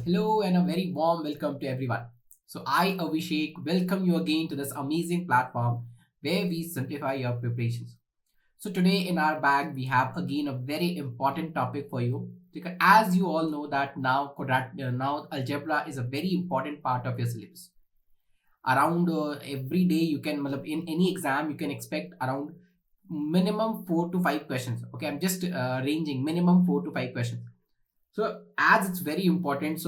Hello and a very warm welcome to everyone. So I, Abhishek, welcome you again to this amazing platform where we simplify your preparations. So today in our bag we have again a very important topic for you because as you all know that now algebra is a very important part of your syllabus. Around every day you can in any exam you can expect around minimum 4 to 5 questions. Okay, I'm just ranging minimum 4 to 5 questions. So as it's very important,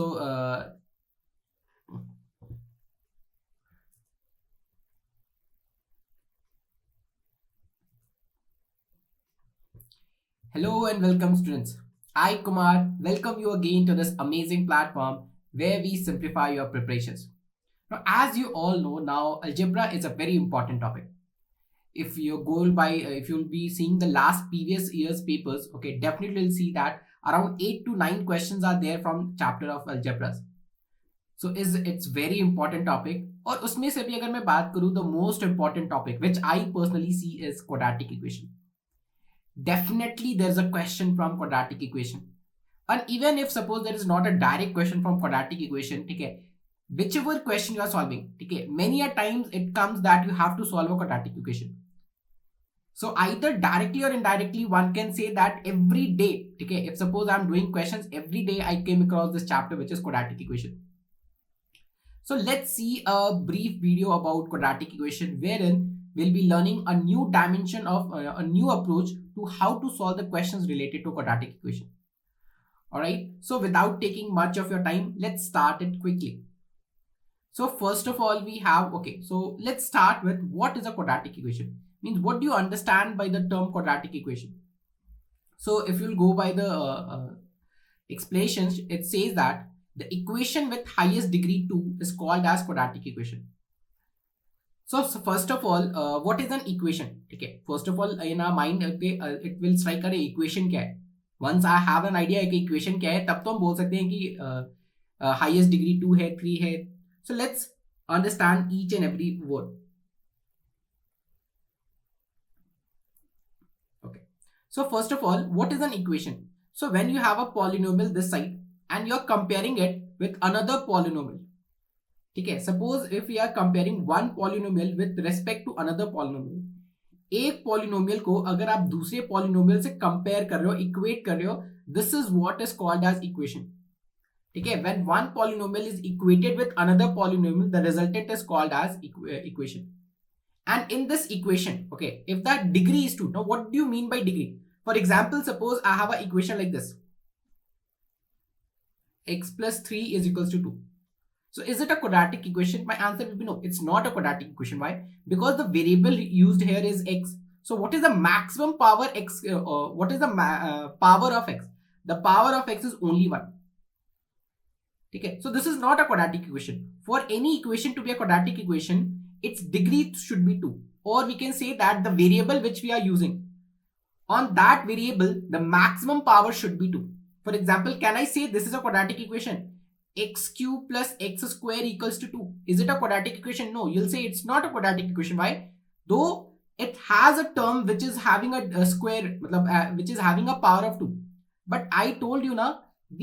hello and welcome, students. I, Kumar, welcome you again to this amazing platform where we simplify your preparations. Now, as you all know, now algebra is a very important topic. If you go by, if you'll be seeing the last previous year's papers, okay, definitely you'll see that around 8 to 9 questions are there from chapter of algebras. So is it's very important topic. और उसमें से भी अगर मैं बात करूँ the most important topic which I personally see is quadratic equation. Definitely there's a question from quadratic equation, and even if suppose there is not a direct question from quadratic equation, ठीक है, whichever question you are solving, ठीक है, many a times it comes that you have to solve a quadratic equation. So either directly or indirectly one can say that every day, okay, if suppose I'm doing questions every day I came across this chapter which is quadratic equation. So let's see a brief video about quadratic equation wherein we'll be learning a new dimension of a new approach to how to solve the questions related to quadratic equation. All right. So without taking much of your time, let's start it quickly. So first of all, we have, okay, so let's start with what is a quadratic equation? Means what do you understand by the term quadratic equation? So if you'll go by the explanations, it says that the equation with highest degree 2 is called as quadratic equation. So first of all, what is an equation? Okay, first of all, in our mind, okay, it will strike a equation क्या है. Once I have an idea कि equation क्या है, तब तो हम बोल सकते हैं कि highest degree 2 है, 3 है. So let's understand each and every word. Okay. So first of all, what is an equation? So when you have a polynomial this side and you're comparing it with another polynomial. ठीक है, suppose if you are comparing one polynomial with respect to another polynomial, एक polynomial को अगर आप दूसरे polynomial से compare कर रहे हो, इक्वेट कर रहे हो, this is what is called as equation. ठीक है, when one polynomial is equated with another polynomial the resultant is called as equation. And in this equation, okay, if that degree is 2, now what do you mean by degree? For example, suppose I have an equation like this: x plus 3 is equals to 2. So is it a quadratic equation? My answer will be no, it's not a quadratic equation. Why? Because the variable used here is x. So what is the maximum power x? What is the power of x? The power of x is only 1. Okay, so this is not a quadratic equation. For any equation to be a quadratic equation, its degree should be 2. Or we can say that the variable which we are using, on that variable, the maximum power should be 2. For example, can I say this is a quadratic equation? X cube plus x square equals to 2. Is it a quadratic equation? No, you'll say it's not a quadratic equation. Why? Though it has a term which is having a square, which is having a power of 2. But I told you now,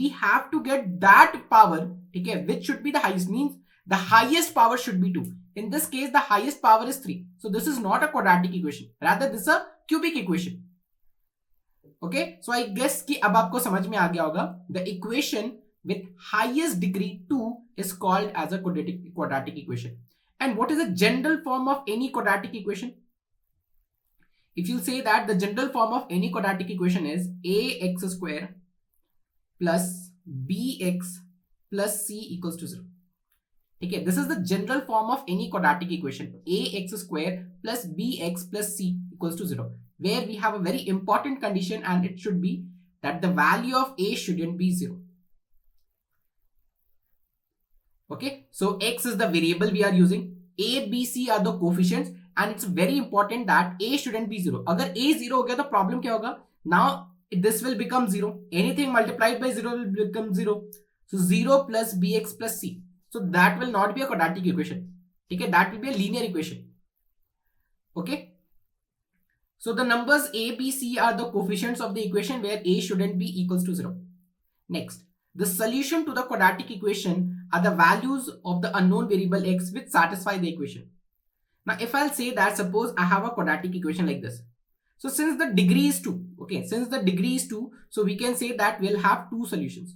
we have to get that power, okay, which should be the highest, means the highest power should be 2. In this case, the highest power is 3. So this is not a quadratic equation. Rather, this is a cubic equation. Okay, so I guess कि अब आपको समझ में आ गया होगा. The equation with highest degree 2 is called as a quadratic equation. And what is the general form of any quadratic equation? If you say that the general form of any quadratic equation is ax square plus bx plus c equals to 0. Okay, this is the general form of any quadratic equation: ax square plus bx plus c equals to 0, where we have a very important condition, and it should be that the value of a shouldn't be 0. Okay, so x is the variable we are using, a b c are the coefficients, and it's very important that a shouldn't be 0. अगर a 0 हो गया तो problem क्या होगा? Now this will become 0. Anything multiplied by 0 will become 0. So 0 plus bx plus c. So that will not be a quadratic equation. Okay, that will be a linear equation. Okay, so the numbers a b c are the coefficients of the equation where a shouldn't be equals to 0. Next, the solution to the quadratic equation are the values of the unknown variable x which satisfy the equation. Now, if I'll say that suppose I have a quadratic equation like this. So since the degree is 2, okay, since the degree is 2, so we can say that we'll have two solutions.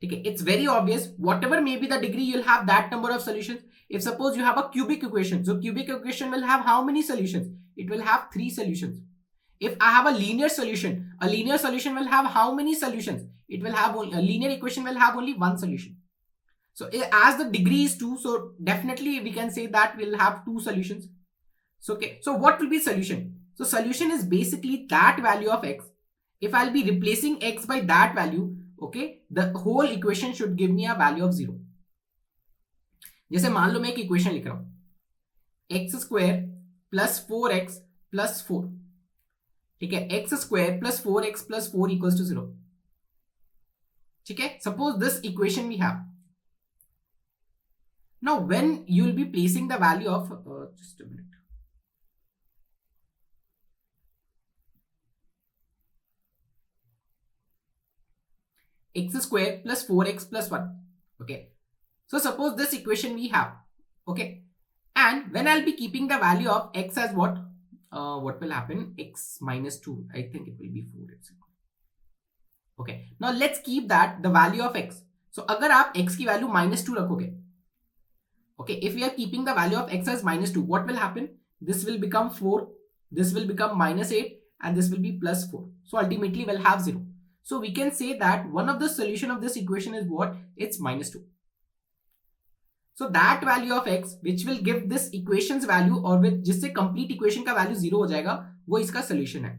Okay, it's very obvious. Whatever may be the degree, you'll have that number of solutions. If suppose you have a cubic equation, so cubic equation will have how many solutions? It will have 3 solutions. If I have a linear solution will have how many solutions? It will have only, a linear equation will have only one solution. So as the degree is 2, so definitely we can say that we'll have two solutions. So okay, so what will be solution? So solution is basically that value of x. If I'll be replacing x by that value, okay, the whole equation should give me a value of 0. जैसे मान लो मैं एक equation लिख रहा हूं x square plus 4x plus 4, ठीक है, x square plus 4x plus 4 equals to 0. ठीक है, suppose this equation we have. Now when you will be placing the value of just a minute, x square plus 4x plus 1, okay, so suppose this equation we have, okay, and when I'll be keeping the value of x as what will happen, x minus 2, I think it will be 4x. Okay, now let's keep that the value of x. So अगर आप x की value -2 रखोगे, okay, if we are keeping the value of x as -2, what will happen? This will become 4, this will become -8, and this will be plus 4. So ultimately we'll have 0. So we can say that one of the solution of this equation is what? It's -2. So that value of x which will give this equation's value और with जिससे complete equation का value 0 हो जाएगा, वो इसका solution है.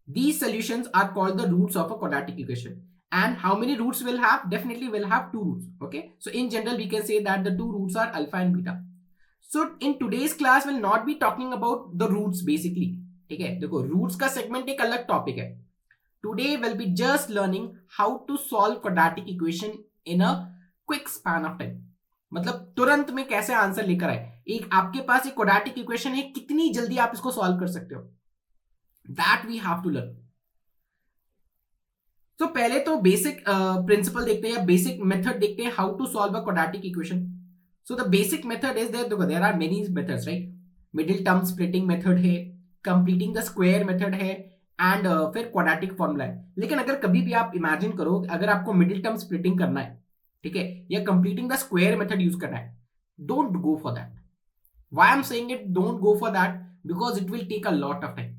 These solutions are called the roots of a quadratic equation. And how many roots will have? Definitely will have 2 roots. Okay, so in general we can say that the 2 roots are alpha and beta. So in today's class we'll not be talking about the roots basically. ठीक है, देखो roots का segment एक अलग topic है. Today we'll be just learning how to solve quadratic equation in a quick span of time. मतलब तुरंत में कैसे आंसर लेकर आए. एक आपके पास एक quadratic equation है, कितनी जल्दी आप इसको सॉल्व कर सकते हो, that we have to learn. तो पहले तो बेसिक प्रिंसिपल देखते हैं या बेसिक मेथड देखते हैं how to solve a quadratic equation. So the basic method is there are many methods, right. Middle term splitting method है, कंप्लीटिंग द स्क्वायर मेथड है, एंड फिर क्वाड्रेटिक फॉर्मूला है. लेकिन अगर कभी भी आप इमेजिन करो अगर आपको मिडिल टर्म स्प्लिटिंग करना है, ठीक है, या completing the square method use करना है, don't go for that. Why I am saying it don't go for that? Because it will take a lot of time.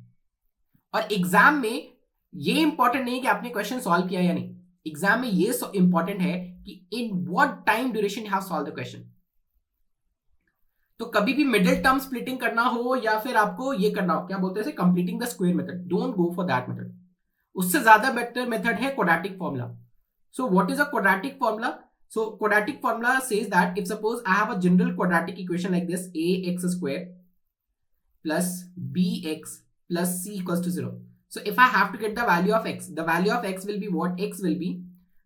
और एग्जाम में ये इंपॉर्टेंट नहीं कि आपने क्वेश्चन सॉल्व किया या नहीं. एग्जाम में ये इंपॉर्टेंट है कि in what time duration you have solve the question. तो कभी भी मिडिल टर्म स्प्लिटिंग करना हो या फिर आपको ये करना हो, क्या बोलते हैं, completing the square method, don't go for that method. उससे ज्यादा बेटर मेथड है quadratic formula. So what is a quadratic formula? So quadratic formula says that if suppose I have a general quadratic equation like this, ax square plus bx plus c equals to 0. So if I have to get the value of x, the value of x will be what? X will be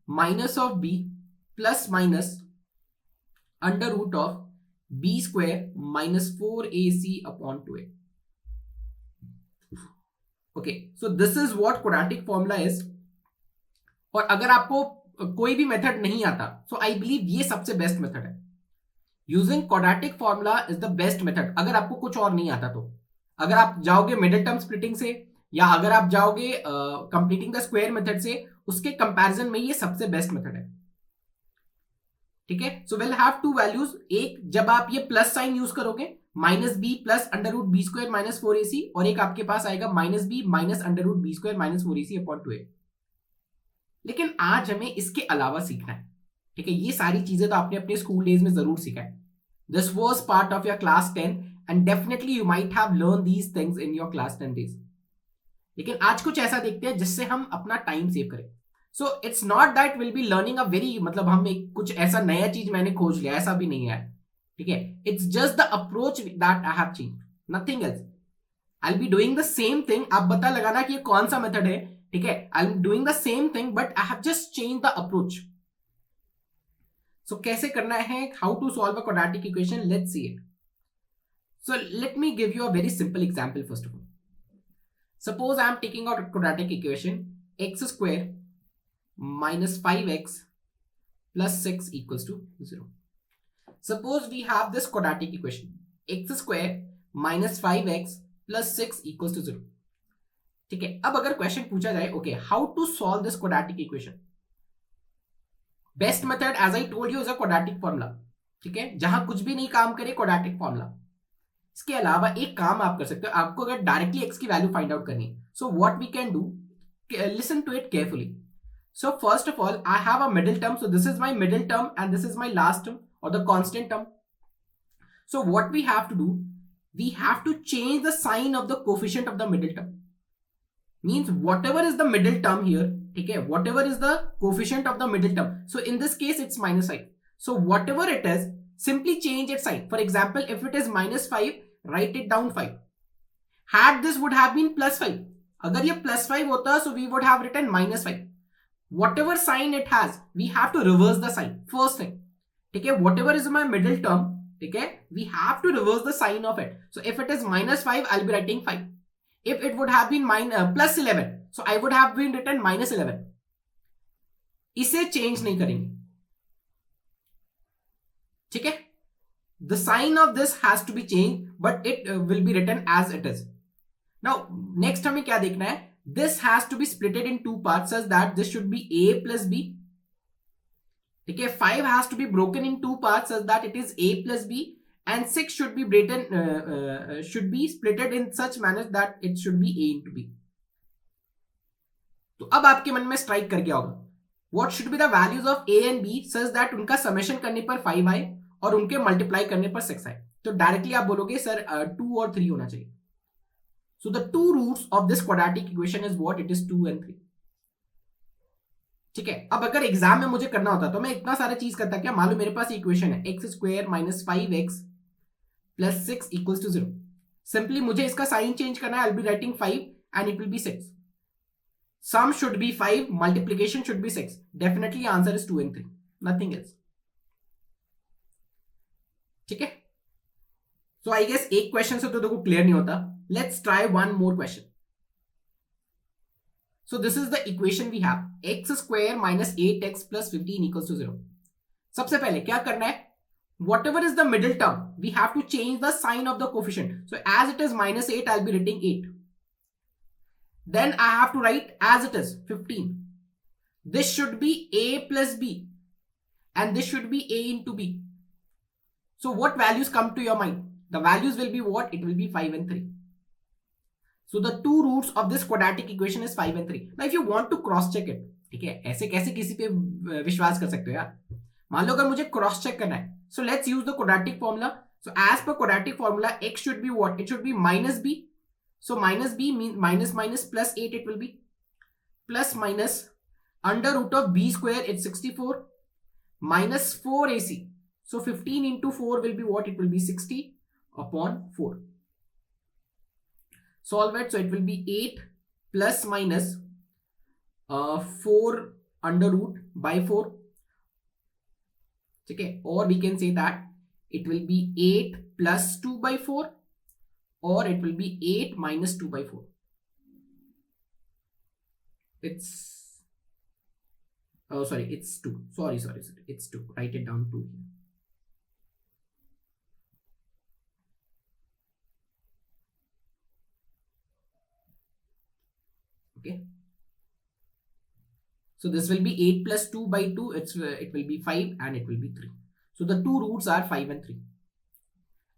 minus of b plus minus under root of b square minus 4ac upon 2a. Okay, so this is what quadratic formula is. और अगर आपको कोई भी method नहीं आता, so I believe ये सबसे best method है. Using quadratic formula is the best method. अगर आपको कुछ और नहीं आता तो अगर आप जाओगे मिडिल टर्म स्प्लिटिंग से या अगर आप जाओगे कंप्लीटिंग द स्क्वायर मेथड से, उसके कंपैरिजन में ये सबसे बेस्ट मेथड है. ठीक है, so will have two values. एक जब आप ये प्लस साइन यूज करोगे minus B plus under root B square minus 4ac, और एक आपके पास आएगा minus B minus under root B square minus 4ac upon 2a. लेकिन आज हमें इसके अलावा सीखना है. ठीक है, ये सारी चीजें तो आपने अपने स्कूल डेज में जरूर सीखा है. This was part of your class 10 and definitely you might have learn these things in your class 10 days. लेकिन आज कुछ ऐसा देखते हैं जिससे हम अपना टाइम सेव करें. So it's not that will be learning a very, मतलब हम एक कुछ ऐसा नया चीज मैंने खोज लिया, ऐसा भी नहीं है. ठीक है, it's just the approach that I have change, nothing else. I will be doing the same thing. आप पता लगाना कि ये कौन सा मेथड है. ठीक है, I am doing the same thing but I have just change the approach. So कैसे करना है, how to solve a quadratic equation, let's see it. So let me give you a very simple example. First of all, suppose I am taking out a quadratic equation x square minus 5x plus 6 equals to 0. Suppose we have this quadratic equation, x square minus 5x plus 6 equals to 0. ठीक है, अब अगर question पूछा जाए okay how to solve this quadratic equation, best method as I told you is a quadratic formula. ठीक है, जहां कुछ भी नहीं काम करे क्वाड्रेटिक फॉर्मूला. इसके अलावा एक काम आप कर सकते हो, आपको अगर डायरेक्टली एक्स की वैल्यू फाइंड आउट करनी है, so what we can do, listen to it carefully. So first of all, I have a middle term. So this is my middle term and this is my last term or the constant term. So what we have to do, we have to change the sign of the coefficient of the middle term. Means whatever is the middle term here, okay, whatever is the coefficient of the middle term. So in this case, it's minus 5. So whatever it is, simply change its sign. For example, if it is minus 5, write it down 5. Had this would have been plus 5. अगर ये plus 5 होता, so we would have written minus 5. Whatever sign it has, we have to reverse the sign. First thing, okay, whatever is my middle term, okay, we have to reverse the sign of it. So if it is minus 5, I'll be writing 5. If it would have been plus 11, so I would have been written minus 11. इसे change नहीं करेंगे. ठीक है, the sign of this has to be changed, but it will be written as it is. Now next हमें क्या देखना है, this has to be splitted in two parts such that this should be a plus b. Okay, 5 has to be broken in two parts such that it is a plus b, and 6 should be splitted in such manner that it should be a into b. तो अब आपके मन में strike कर गया होगा, what should be the values of a and b such that उनका summation करने पर 5 आए और उनके मल्टीप्लाई करने पर 6 आए. तो डायरेक्टली आप बोलोगे सर 2 और 3 होना चाहिए. So the two roots of this quadratic equation is what? It is 2 and 3. ठीक है, अब अगर एग्जाम में मुझे करना होता तो मैं इतना सारा चीज करता क्या, मान लो मेरे पास इक्वेशन है x square minus 5x plus 6 equals to 0. Simply मुझे इसका साइन चेंज करना है, I will be writing 5 and it will be 6. Sum should be 5, multiplication should be 6. Definitely answer is 2 and 3, nothing else. ठीक है, सो I guess एक question से तो देखो क्लियर नहीं होता. Let's try one more question. So this is the equation we have, x square minus 8x plus 15 equals to 0. सबसे पहले क्या करना है, whatever is the middle term, we have to change the sign of the coefficient. So as it is minus 8, I'll be writing 8. Then I have to write as it is 15. This should be a plus b and this should be a into b. So what values come to your mind? The values will be what? It will be 5 and 3. So the two roots of this quadratic equation is 5 and 3. Now if you want to cross check it, ठीक है, ऐसे कैसे किसी पे विश्वास कर सकते हो यार. मान लो अगर मुझे क्रॉस चेक करना है, so let's use the quadratic formula. So as per quadratic formula, x should be what? It should be minus b. So minus b means minus minus plus 8 it will be. Plus minus under root of b square, it's 64 minus 4ac. So 15 into 4 will be what? It will be 60 upon 4. Solve it. So it will be 8 plus minus 4 under root by 4. Okay, or we can say that it will be 8 plus 2 by 4, or it will be 8 minus 2 by 4. It's it's 2. Sorry, it's 2. Write it down 2 here. Okay, so this will be 8 plus 2 by 2, it will be 5 and it will be 3. So the two roots are 5 and 3.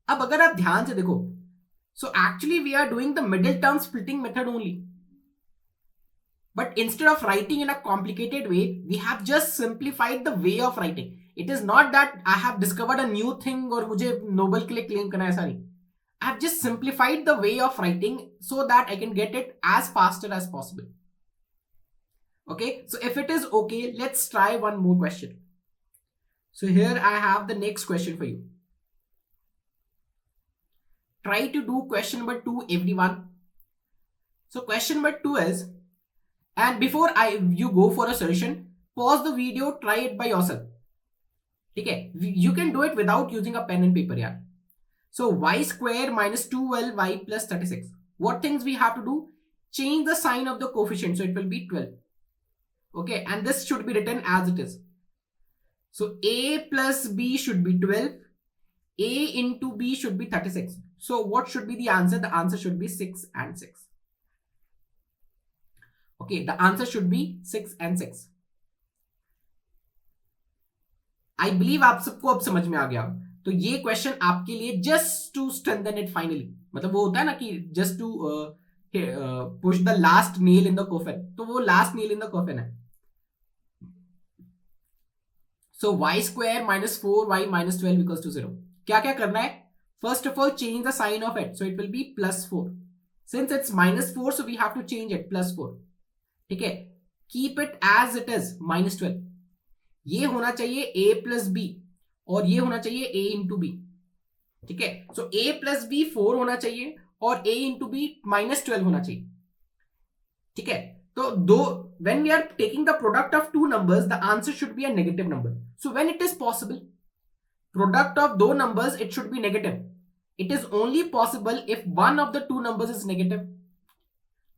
अब अगर आप ध्यान से देखो, so actually we are doing the middle term splitting method only, but instead of writing in a complicated way, we have just simplified the way of writing. It is not that I have discovered a new thing और मुझे Nobel के लिए claim करना है, ऐसा नहीं. I have just simplified the way of writing so that I can get it as faster as possible. Okay, so if it is okay, let's try one more question. So here I have the next question for you. Try to do question number 2, everyone. So question number 2 is, and before you go for a solution, pause the video, try it by yourself. Okay, you can do it without using a pen and paper here. So y square minus 12y plus 36. What things we have to do? Change the sign of the coefficient. So it will be 12. Okay, and this should be written as it is. So A plus B should be 12. A into B should be 36. So what should be the answer? The answer should be 6 and 6. Okay, the answer should be 6 and 6. I believe आप सबको अब समझ में आ गया. तो ये question आपके लिए just to strengthen it finally, मतलब वो होता है ना कि just to push the last nail in the coffin, तो वो last nail in the coffin है. So Y square minus 4y minus 12 equals to 0. क्या क्या करना है? First of all change the sign of it, so it will be +4. Since it's -4 so we have to change it +4. ठीक है, keep it as it is -12. ये होना चाहिए a plus B और ये होना चाहिए a इंटू बी. ठीक है, सो a प्लस बी 4 होना चाहिए और a इंटू बी -12 होना चाहिए. ठीक है, तो दो when we are taking the product of two numbers the answer should be a negative number. So when it is possible product of दो numbers it should be negative. It is only possible if one of the two numbers is negative.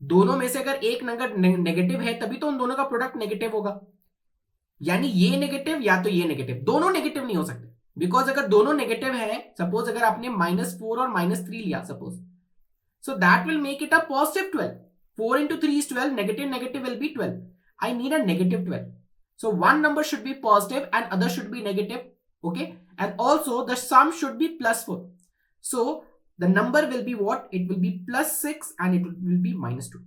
दोनों में से अगर एक number negative है तभी तो उन दोनों का प्रोडक्ट नेगेटिव होगा. यानी ये नेगेटिव या तो ये नेगेटिव, दोनों नेगेटिव नहीं हो सकते. बिकॉज अगर दोनों नेगेटिव है, सपोज अगर आपने -4 और -3 लिया suppose, so that will make it a positive 12. 4 into 3 is 12. Negative will be 12. I need a negative 12. So one number should be positive and other should be negative. Okay. And also the sum should be +4. So the number will be what? It will be +6 and it will be -2.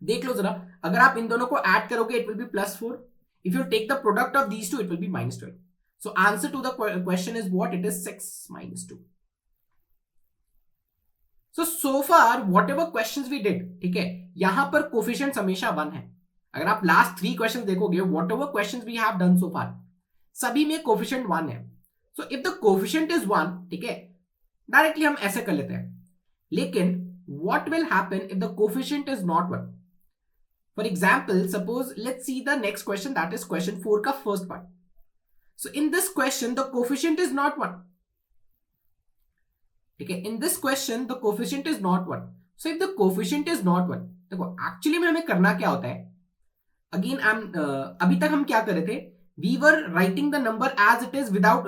देख लो जरा, अगर आप इन दोनों को add करोगे it will be +4. If you take the product of these two, it will be -12. So answer to the question is what? It is 6 - 2. So far whatever questions we did, ठीक है, यहां पर कोफिशिएंट्स हमेशा 1 है. अगर आप last 3 questions देखोगे, whatever questions we have done so far, सभी में कोफिशिएंट 1 है. So if the coefficient is 1, ठीक है, डायरेक्टली हम ऐसे कर लेते हैं. लेकिन what will happen if the coefficient is not 1? For example, suppose let's see the next question, that is question 4 का first part. So in this question the coefficient is not 1. ठीक है, in this question the coefficient is not 1. So if the coefficient is not 1, देखो actually में हमें करना क्या होता है. अगेन अभी तक हम क्या कर रहे थे? We were writing the number as it is without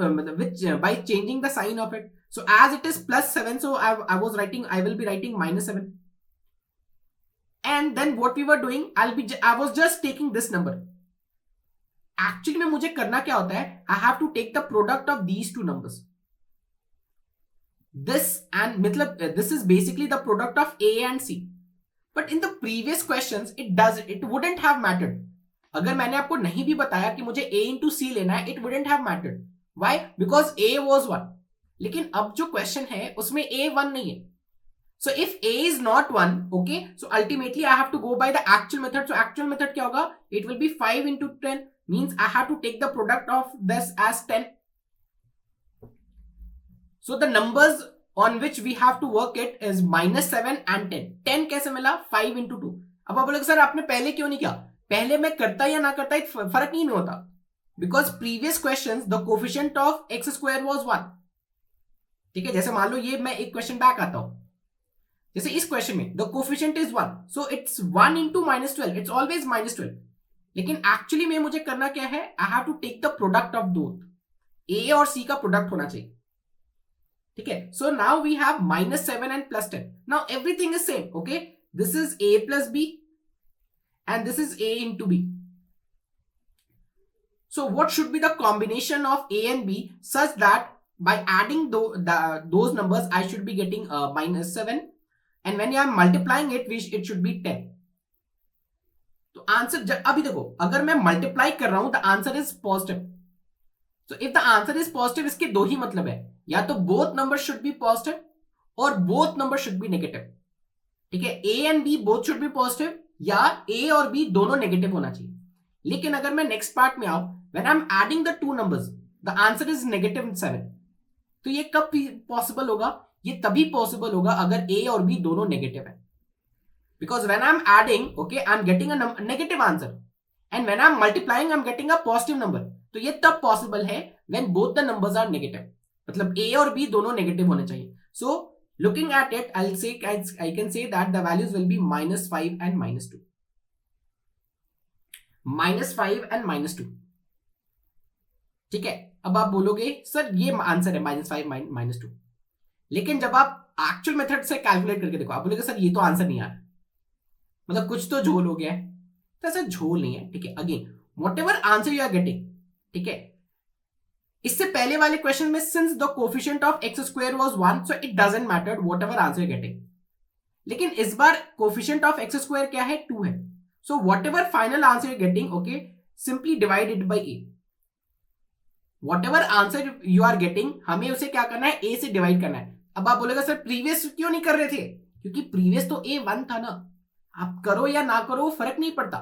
by changing the sign of it. So as it is +7, so I will be writing -7. And then what we were doing, I was just taking this number. Actually में मुझे करना क्या होता है? I have to take the product of these two numbers. This and मतलब this is basically the product of A and C. But in the previous questions it wouldn't have mattered. अगर मैंने आपको नहीं भी बताया कि मुझे A into C लेना है, it wouldn't have mattered. Why? Because A was 1. लेकिन अब जो क्वेश्चन है उसमें A 1 नहीं है. So if A is not 1, okay, so ultimately I have to go by the actual method. So actual method क्या होगा? It will be 5 into 10, means I have to take the product of this as 10. So the numbers on which we have to work it is -7 and 10. 10 कैसे मिला? 5 into 2. अब आप बोलोगे sir आपने पहले क्यों नहीं किया? पहले मैं करता या ना करता फर्क नहीं होता. Because previous questions the coefficient of x square was 1. ठीक है, जैसे मान लो ये मैं एक क्वेश्चन बैक आता हूं, जैसे इस क्वेश्चन में the coefficient is 1, so it's 1 into -12. It's always -12. लेकिन एक्चुअली में मुझे करना क्या है? I have to take the product of both. A और C का प्रोडक्ट होना चाहिए. ठीक है, so now we have -7 and +10. Now everything is same. Okay, this is A plus B and this is A into B. So what should be the combination of A and B such that by adding those numbers I should be getting -7, and when I am multiplying it it should be 10. तो answer अभी देखो, अगर मैं multiply कर रहा हूं the answer is positive. So if the answer is positive, इसके दो ही मतलब है, या तो both numbers should be positive और both numbers should be negative. ठीक है, A and B both should be positive या A और B दोनों नेगेटिव होना चाहिए. लेकिन अगर मैं नेक्स्ट पार्ट में आऊं, when I'm adding the two numbers the answer is -7. तो ये कब पॉसिबल होगा? ये तभी पॉसिबल होगा अगर A और B दोनों नेगेटिव है. Because when I'm adding, okay, I'm getting a negative answer, and when I'm multiplying I'm getting a positive number. तो ये तब पॉसिबल है when both the numbers are negative. मतलब A और B दोनों नेगेटिव होने चाहिए. So looking at it, I can say that the values will be -5 and -2. -5 and -2। ठीक है, अब आप बोलोगे सर ये आंसर है -5 -2, लेकिन जब आप एक्चुअल मेथड से कैलकुलेट करके देखो, आप बोलोगे सर ये तो आंसर नहीं आ रहा, मतलब कुछ तो झोल हो गया है। तो ऐसा झोल नहीं है। ठीक है, again whatever answer you are getting, ठीक है, इससे पहले वाले क्वेश्चन में since the coefficient of x square was 1 so it doesn't matter whatever answer you getting. लेकिन इस बार कोफिशिएंट ऑफ एक्स स्क्वायर क्या है, 2 है। So whatever final answer you getting, okay, simply divide it by A. Whatever answer you are getting, हमें उसे क्या करना है, ए से डिवाइड करना है। अब आप बोलेगा सर प्रीवियस क्यों नहीं कर रहे थे, क्योंकि प्रीवियस तो ए 1 था ना, आप करो या ना करो फर्क नहीं पड़ता,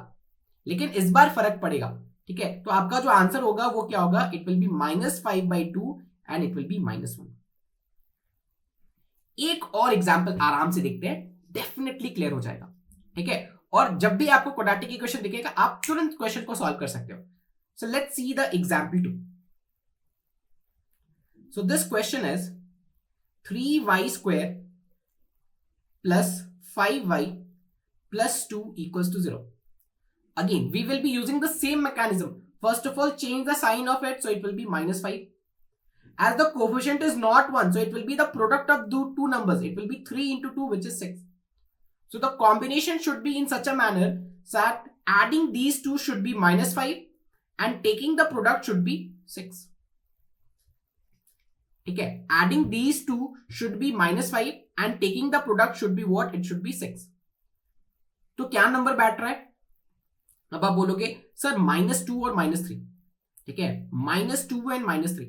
लेकिन इस बार फर्क पड़ेगा। ठीक है, तो आपका जो आंसर होगा वो क्या होगा, it will B -5/2 and it will B -1। एक और एग्जांपल आराम से देखते हैं, डेफिनेटली क्लियर हो जाएगा। ठीक है, और जब भी आपको क्वाड्रेटिक इक्वेशन दिखेगा आप तुरंत क्वेश्चन को सॉल्व कर सकते हो। So let's see the example 2। So this question is 3y² plus 5y plus 2 equals to 0. Again, we will be using the same mechanism. First of all, change the sign of it, so it will be -5. As the coefficient is not 1, so it will be the product of two numbers. It will be 3 into 2, which is 6. So the combination should be in such a manner that adding these two should be -5 and taking the product should be 6. ठीक है, adding these two should be -5 and taking the product should be what, it should be 6। तो क्या number बैठ रहा है, अब आप बोलोगे सर -2 और -3। ठीक है, -2 and -3,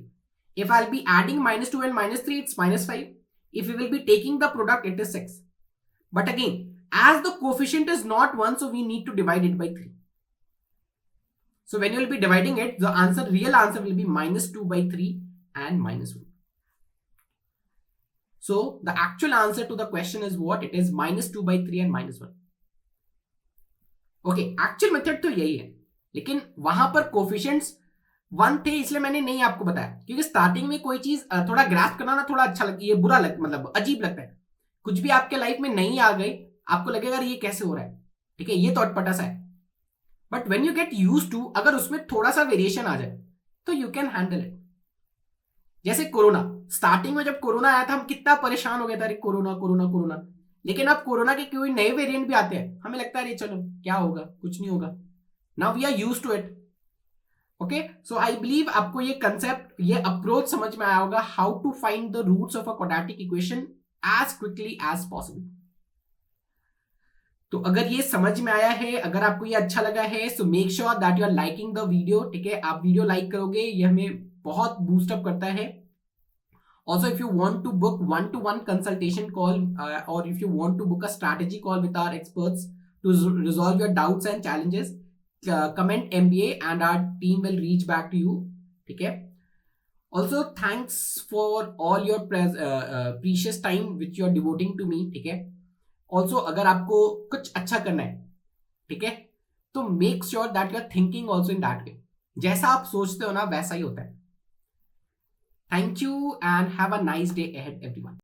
if I will be adding -2 and -3 it's -5, if you will be taking the product it is 6। But again as the coefficient is not 1, so we need to divide it by 3. So when you will be dividing it, the answer, real answer will be -2/3 and -1. So the actual answer to the question is what? It is -2/3 and -1. Okay, actual method तो यही है, लेकिन वहां पर coefficients 1 थे इसलिए मैंने नहीं आपको बताया, क्योंकि स्टार्टिंग में कोई चीज थोड़ा ग्रास्प करना ना थोड़ा अच्छा लगता है, ये बुरा लगता, मतलब अजीब लगता है। कुछ भी आपके लाइफ में नहीं आ गई आपको लगेगा ये कैसे हो रहा है। ठीक है, ये तो अटपटा सा है, but when you get used to, अगर उसमें थोड़ा सा वेरिएशन आ जाए तो यू कैन हैंडल इट। जैसे कोरोना, स्टार्टिंग में जब कोरोना आया था हम कितना परेशान हो गया था, अरे कोरोना कोरोना कोरोना, लेकिन अब कोरोना के कोई नए वेरिएंट भी आते हैं, हमें लगता है अरे चलो क्या होगा, कुछ नहीं होगा। Now we are used to it. Okay, so I believe आपको ये कंसेप्ट, ये अप्रोच समझ में आया होगा, how to find the roots of a quadratic equation as quickly as possible. तो अगर ये समझ में आया है, अगर आपको ये अच्छा लगा है, so make sure that you are liking the video. ठीक है, आप वीडियो लाइक करोगे, ये हमें बहुत बूस्ट अप करता है। Also, if you want to book one-to-one consultation call or if you want to book a strategy call with our experts to resolve your doubts and challenges, comment MBA and our team will reach back to you. ठीक है, also thanks for all your precious time which you are devoting to me. ठीक है, also अगर आपको कुछ अच्छा करना है, ठीक है, तो make sure that you are thinking also in that way. जैसा आप सोचते हो ना वैसा ही होता है। Thank you and have a nice day ahead, everyone.